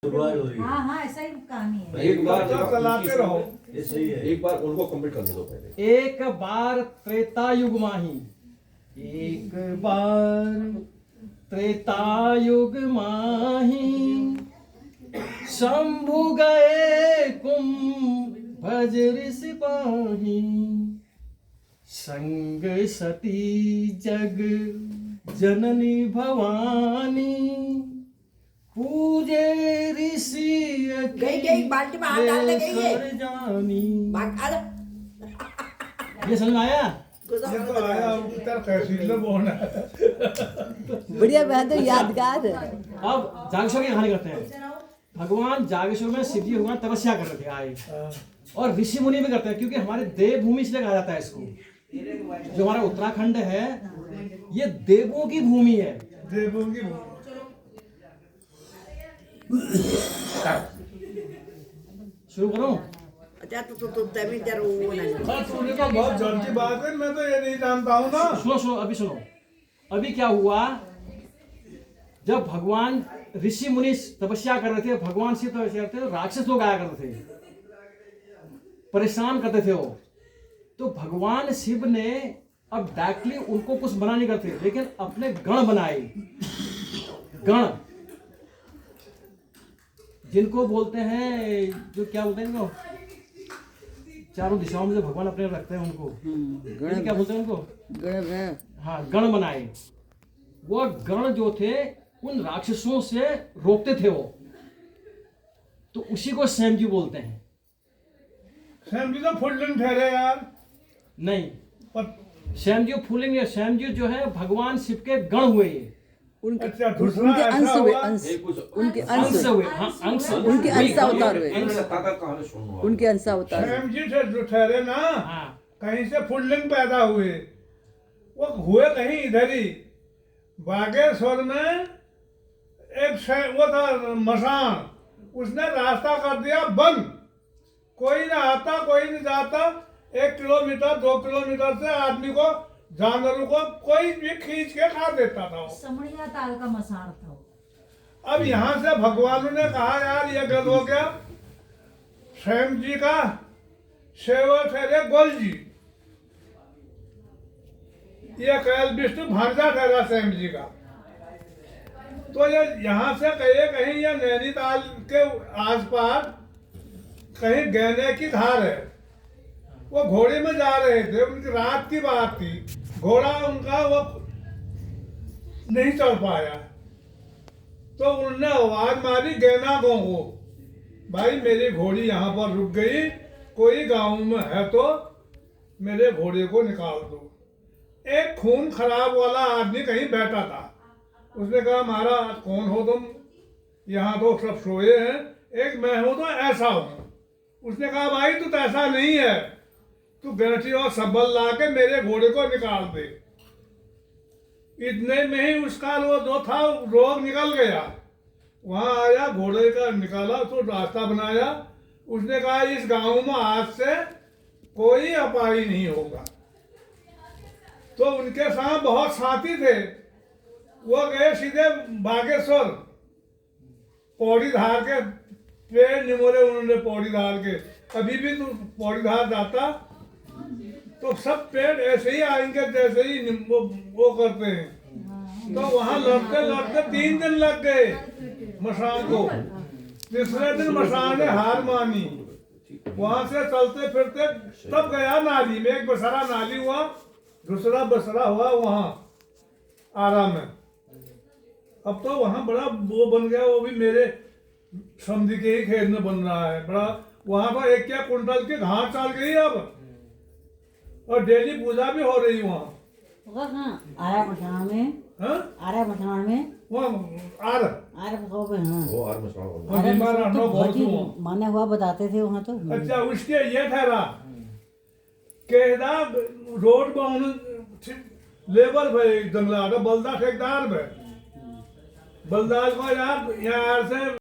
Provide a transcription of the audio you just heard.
हाँ हाँ ऐसा ही कहानी है। एक बार चलाते रहो। ये सही है, एक बार उनको कंप्लीट करने दो पहले। एक बार त्रेता युग माही, एक बार त्रेता युग माही, शंभु गए कुंभ ऋषि पाही, संग सती जग जननी भवानी, पूजे ऋषि गई बाल्टी में हाथ डाल दे गई है। जानी। भाग आ जा। ये समझ में आया? ये तो आया उत्तर कैसी लो बोलना। बढ़िया बात है, यादगार है। अब जागेश्वर की कहानी करते हैं। भगवान जागेश्वर में शिव जी भगवान तपस्या कर रहे थे आए, और ऋषि मुनि भी करते हैं, क्योंकि हमारे देवभूमि इसलिए कहा जाता है इसको। जो हमारा उत्तराखंड है ये देवों की भूमि है। देवों की भूमि। शुरू करूं? अच्छा तो तभी जरा वो नहीं। हाँ, तूने तो बहुत जल्दी बात है, मैं तो ये नहीं जानता हूँ ना। सुनो अभी सुनो। अभी क्या हुआ, जब भगवान ऋषि मुनि तपस्या कर रहे थे, भगवान शिव तपस्या करते थे, राक्षस लोग आया करते थे, परेशान करते थे वो। तो भगवान शिव ने अब डायरेक्टली उनको कुछ मना नहीं करते, लेकिन अपने गण बनाए। गण जिनको बोलते हैं, जो क्या बोलते हैं इनको, चारों दिशाओं में जो भगवान अपने रखते हैं उनको गण, क्या बोलते हैं उनको? गण। हाँ, गण बनाए। वो गण जो थे उन राक्षसों से रोकते थे वो, तो उसी को स्वयं जी बोलते हैं। स्वयं जी तो फुल्लिंग ठहरे यार। नहीं, पर स्वयं जी फूलिंग है। स्वयं जी जो है भगवान शिव के गण हुए ये। अच्छा, दूसरा उनके अंश ऐसा हुए, हुआ। अंश एक कुछ उनके अंश अंश हुए। हाँ, अंश उनके अंश अवतार हुए। काका कहानी सुनो आप। उनके अंश अवतार। स्वयं जी से जो ठहरे ना, हाँ, कहीं से फुल्लिंग पैदा हुए। वो हुए कहीं इधर ही बागेश्वर में। वो था मसान, उसने रास्ता कर दिया बंद। कोई ना आता, कोई नहीं जाता। 1 किलोमीटर 2 किलोमीटर से आदमी को, जानवरों को कोई भी खींच के खा देता था वो। समड़िया ताल का मसाण था वो। अब यहाँ से भगवान ने कहा यार ये गलत हो गया। स्वयं जी का सेवक ठहरे गोल जी, ये कैल विष्णु भांजा ठहरा स्वयं जी का। तो ये यहाँ से कहीं ये नैनीताल के आसपास कहीं गहने की धार है। वो घोड़े में जा रहे थे, उनकी रात की बात थी। घोड़ा उनका वो नहीं चल पाया, तो उन्होंने आवाज मारी गैना गांव को, भाई मेरी घोड़ी यहाँ पर रुक गई, कोई गांव में है तो मेरे घोड़े को निकाल दो। एक खून खराब वाला आदमी कहीं बैठा था। उसने कहा महाराज कौन हो तुम, यहाँ तो सब सोए हैं। एक मैं हूं तो ऐसा हूं। उसने कहा भाई तू तो ऐसा नहीं है, तू गैठी और सबल ला के मेरे घोड़े को निकाल दे। इतने में ही उसका वो जो था रोग निकल गया। वहां आया, घोड़े का निकाला, तो रास्ता बनाया। उसने कहा इस गांव में आज से कोई अपाई नहीं होगा। तो उनके साथ बहुत साथी थे। वो गए सीधे बागेश्वर, पौड़ी धार के पेड़ निमोरे उन्होंने पौड़ी धार के। कभी भी तू पौड़ी धार जाता तो सब पेड़ ऐसे ही आएंगे जैसे ही वो करते हैं। तो वहां लड़ते लड़ते 3 दिन लग गए मसान को। तीसरे दिन मसान ने हार मानी। वहां से चलते फिरते तब गया नाली में। एक बसरा नाली हुआ, दूसरा बसरा हुआ वहां आरा में। अब तो वहां बड़ा वो बन गया, वो भी मेरे समझी के ही खेत में बन रहा है बड़ा। वहां पर 1 क्विंटल की घास चल गई अब, और डेली पूजा भी हो रही वहाँ। आरा मसाण में। हाँ? आरा मसाण में। वो आर आरा मसाण में। हाँ, वो आर मसाला वो बीमार तो रहना बहुत बहुत ही हुआ। माना हुआ बताते थे वहाँ तो। अच्छा, उसके ये ठहरा केदा रोड पर लेबर भाई जंगला बलदा ठेकेदार भाई बलदार को यार यहाँ से